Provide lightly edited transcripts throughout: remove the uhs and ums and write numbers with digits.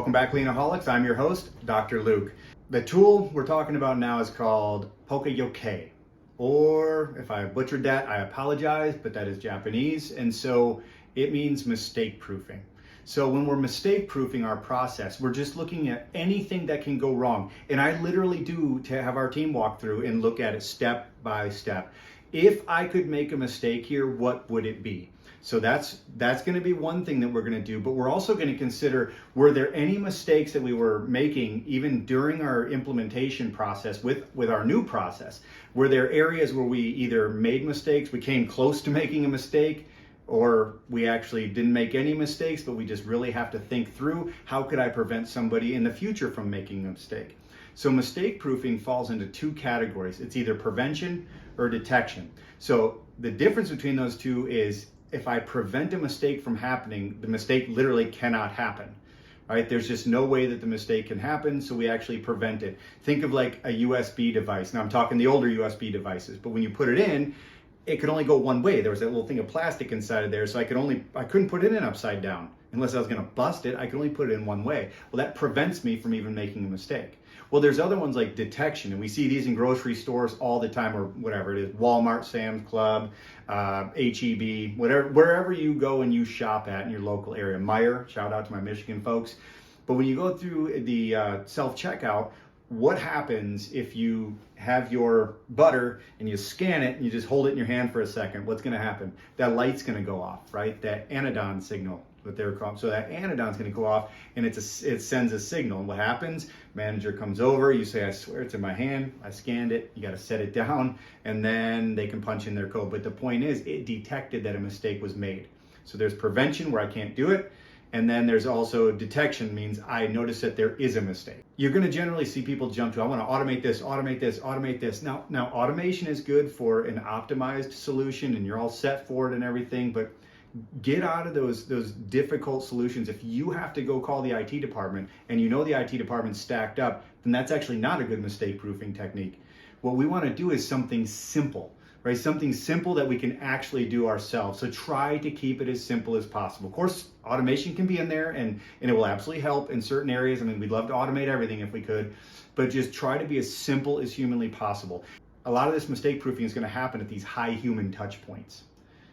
Welcome back, Leanaholics. I'm your host, Dr. Luke. The tool we're talking about now is called Poka Yoke, or if I butchered that, I apologize, but that is Japanese, and so it means mistake proofing. So when we're mistake proofing our process, we're just looking at anything that can go wrong. And I literally do to have our team walk through and look at it step by step. If I could make a mistake here, what would it be? So that's going to be one thing that we're going to do, but we're also going to consider, were there any mistakes that we were making even during our implementation process with our new process? Were there areas where we either made mistakes, we came close to making a mistake, or we actually didn't make any mistakes, but we just really have to think through, how could I prevent somebody in the future from making a mistake? So mistake proofing falls into two categories. It's either prevention or detection. So the difference between those two is, if I prevent a mistake from happening, the mistake literally cannot happen, right? There's just no way that the mistake can happen, so we actually prevent it. Think of like a USB device. Now I'm talking the older USB devices, but when you put it in, it could only go one way. There was that little thing of plastic inside of there, so I couldn't put it in upside down. Unless I was gonna bust it, I could only put it in one way. Well, that prevents me from even making a mistake. Well, there's other ones like detection, and we see these in grocery stores all the time, or whatever it is, Walmart, Sam's Club, HEB, wherever you go and you shop at in your local area. Meijer, shout out to my Michigan folks. But when you go through the self-checkout, what happens if you have your butter and you scan it and you just hold it in your hand for a second? What's going to happen? That light's going to go off, right? That anodine signal, what they're called. So that anodine's going to go off, and it sends a signal. And what happens? Manager comes over, you say, I swear it's in my hand, I scanned it, you got to set it down, and then they can punch in their code. But the point is, it detected that a mistake was made. So there's prevention, where I can't do it. And then there's also detection, means I notice that there is a mistake. You're going to generally see people jump to, I want to automate this, automate this, automate this. Now automation is good for an optimized solution, and you're all set for it and everything, but get out of those difficult solutions. If you have to go call the IT department and you know the IT department's stacked up, then that's actually not a good mistake proofing technique. What we want to do is something simple. Right? Something simple that we can actually do ourselves. So try to keep it as simple as possible. Of course, automation can be in there, and it will absolutely help in certain areas. I mean, we'd love to automate everything if we could, but just try to be as simple as humanly possible. A lot of this mistake proofing is going to happen at these high human touch points.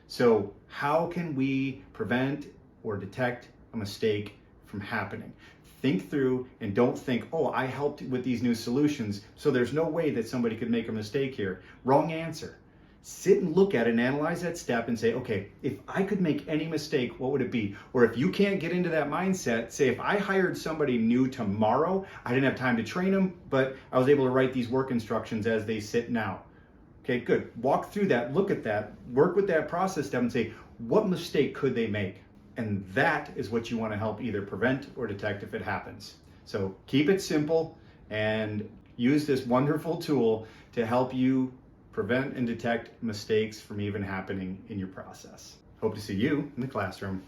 So how can we prevent or detect a mistake from happening? Think through, and don't think, oh, I helped with these new solutions, so there's no way that somebody could make a mistake here. Wrong answer. Sit and look at it and analyze that step and say, okay, if I could make any mistake, what would it be? Or if you can't get into that mindset, say, if I hired somebody new tomorrow, I didn't have time to train them, but I was able to write these work instructions as they sit now. Okay, good. Walk through that, look at that, work with that process step and say, what mistake could they make? And that is what you want to help either prevent or detect if it happens. So keep it simple and use this wonderful tool to help you prevent and detect mistakes from even happening in your process. Hope to see you in the classroom.